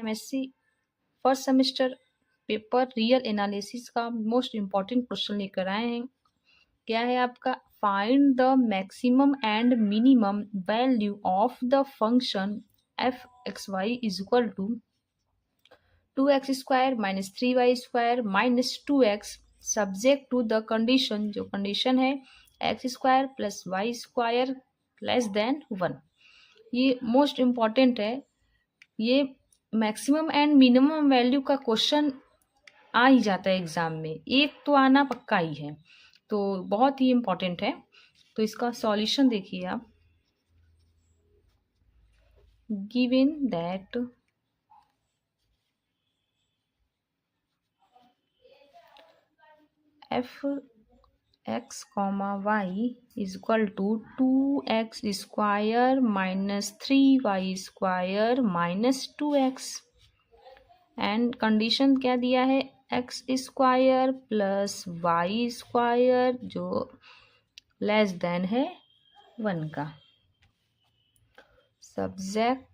MSc first semester paper real analysis का most important question लेकर आए हैं। क्या है आपका? Find the maximum and minimum value of the function f x y is equal to 2x square minus 3y square minus 2x subject to the condition, जो condition है x square plus y square less than 1। ये most important है। ये maximum and minimum value का question आ ही जाता है एग्जाम में, एक तो आना पक्का ही है, तो बहुत ही इम्पॉर्टेंट है। तो इसका सॉल्यूशन देखिए आप। Given that f x comma y is equal to 2x square minus 3y square minus 2x and condition क्या दिया है? X square plus y square जो लेस देन है 1 का, subject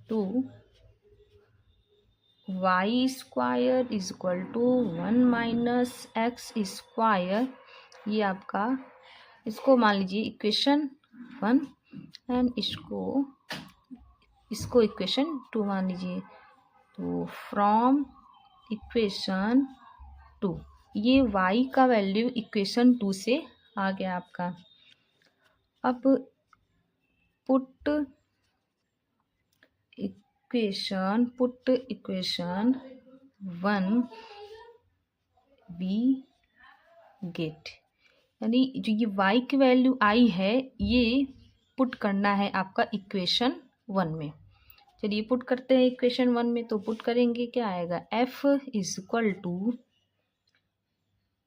to y square is equal to 1 minus x square. ये आपका, इसको मान लीजिए इक्वेशन 1 एंड इसको इक्वेशन 2 मान लीजिए। तो फ्रॉम इक्वेशन 2 ये y का वैल्यू इक्वेशन 2 से आ गया आपका। अब पुट इक्वेशन 1 वी गेट, यानी जो ये y की वैल्यू आई है ये पुट करना है आपका इक्वेशन 1 में। चलिए पुट करते हैं इक्वेशन 1 में। तो पुट करेंगे, क्या आएगा? f is equal to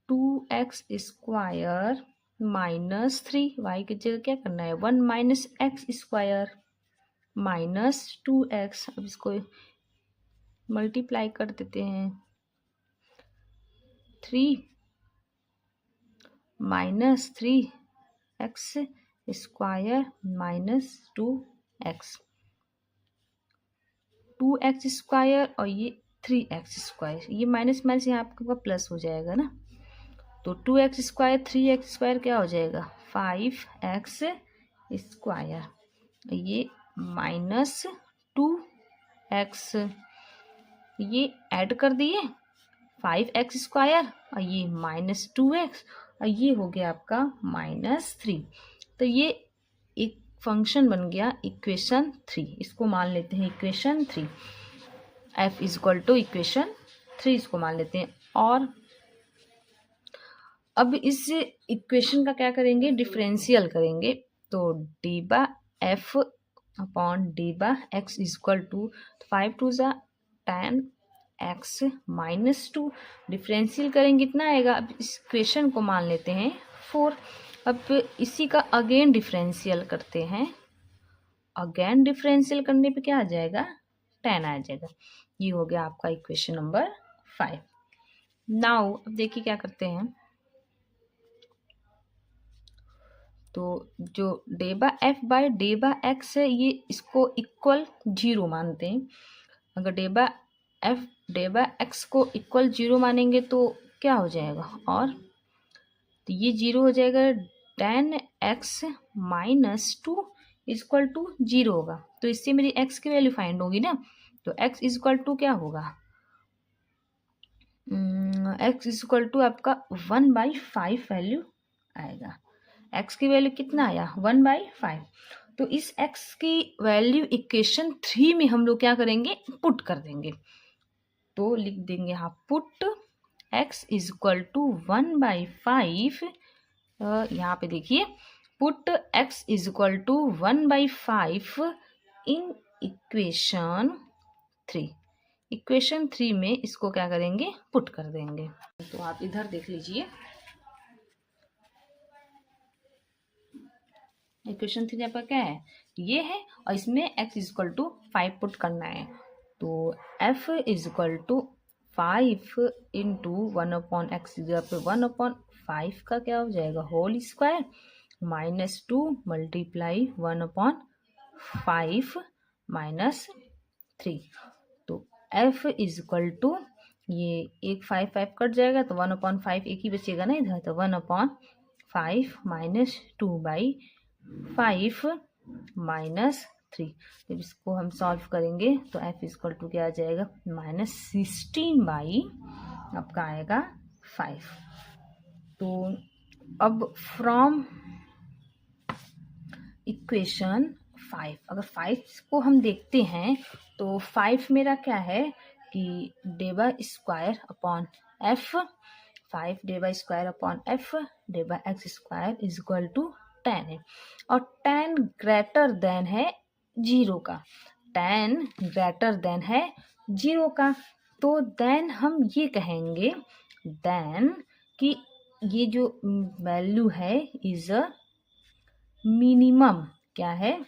2x square minus 3y की जगह क्या करना है? 1 minus x square minus 2x। अब इसको मल्टीप्लाई कर देते हैं। 3 minus 3x square minus 2x, 2x square और ये 3x स्क्वायर, ये माइनस माइनस यहाँ आपका प्लस हो जाएगा ना। तो 2x स्क्वायर 3x स्क्वायर क्या हो जाएगा? 5x स्क्वायर, ये माइनस 2x, ये ऐड कर दिए 5x स्क्वायर और ये माइनस 2x और ये हो गया आपका माइनस 3। तो ये एक फंक्शन बन गया इक्वेशन 3। इसको मान लेते हैं equation 3। f is equal to equation 3 इसको मान लेते हैं। और अब इस इक्वेशन का क्या करेंगे? डिफरेंशियल करेंगे। तो d by f upon d by x is equal to 5 to ज़ा 10 एक्स माइनस 2। डिफरेंशियल करेंगे कितना आएगा? अब इस इक्वेशन को मान लेते हैं 4। अब इसी का अगेन डिफरेंशियल करते हैं। अगेन डिफरेंशियल करने पे क्या आ जाएगा? 10 आ जाएगा। ये हो गया आपका इक्वेशन नंबर 5। नाउ अब देखिए क्या करते हैं। तो जो डेबा एफ बाय डेबा एक्स है, ये इसको इक्वल 0 मानते हैं। अगर डेबा एफ डेबा एक्स को इक्वल 0 मानेंगे तो क्या हो जाएगा? और तो ये 0 हो जाएगा। 10x माइनस 2 इक्वल टू 0 होगा। तो इससे मेरी x की वैल्यू फाइंड होगी ना। तो x इक्वल टू क्या होगा? x इक्वल टू आपका 1/5 वैल्यू आएगा। x की वैल्यू कितना आया? 1/5। तो इस x की वैल्यू इक्वेशन 3 में हम लोग क्या करेंगे? पुट कर देंगे। तो लिख देंगे यहाँ put x is equal to 1/5। यहाँ पे देखिए put x is equal to 1/5 in equation 3। Equation 3 में इसको क्या करेंगे? पुट कर देंगे। तो आप इधर देख लीजिए, इक्वेशन 3 आपका क्या है? ये है और इसमें x is equal to 5 put करना है। तो f is equal to 5 into 1/x जगह पे 1/5 का क्या हो जाएगा? Whole square minus 2 multiply 1/5 5 minus 3। तो f इज इक्वल टू, ये एक 5 कट जाएगा तो 1/5 एक ही बचेगा ना इधर, तो 1/5 माइनस 2/5 माइनस 3। जब इसको हम सॉल्व करेंगे तो f इज इक्वल टू क्या आ जाएगा, -16 बाई आपका आएगा 5। तो अब फ्रॉम इक्वेशन 5, अगर 5 को हम देखते हैं तो 5 मेरा क्या है कि डेबा स्क्वायर अपॉन एफ, 5 डेबा स्क्वायर अपॉन एफ डेबा X square is equal to 10 है। और 10 ग्रेटर देन है 0 का, 10 ग्रेटर देन है 0 का। तो देन हम ये कहेंगे देन कि ये जो वैल्यू है इज अ मिनिमम, क्या है,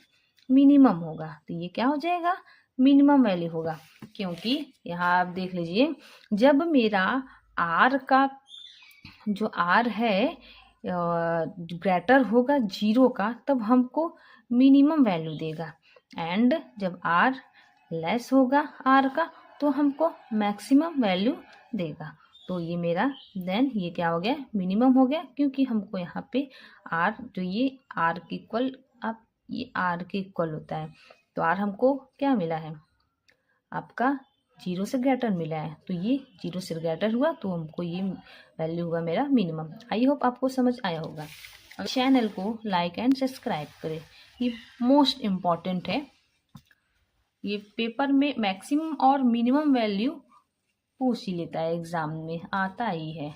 मिनिमम होगा। तो ये क्या हो जाएगा, मिनिमम वैल्यू होगा। क्योंकि यहाँ आप देख लीजिए, जब मेरा आर का जो आर है ग्रेटर होगा 0 का, तब हमको मिनिमम वैल्यू देगा। एंड जब आर लेस होगा आर का तो हमको मैक्सिमम वैल्यू देगा। तो ये मेरा देन ये क्या हो गया, मिनिमम हो गया, क्योंकि हमको यहाँ पे आर जो ये आर के इक्वल, अब ये आर के इक्वल होता है। तो आर हमको क्या मिला है, आपका 0 से ग्रेटर मिला है। तो ये 0 से ग्रेटर हुआ तो हमको ये वैल्यू हुआ मेरा मिनिमम। आई होप आपको समझ आया होगा। चैनल को लाइक एंड सब्सक्राइब करें, ये मोस्ट इम्पॉर्टेंट है। ये पेपर में मैक्सिमम और मिनिमम वैल्यू पूछ ही लेता है, एग्जाम में आता ही है।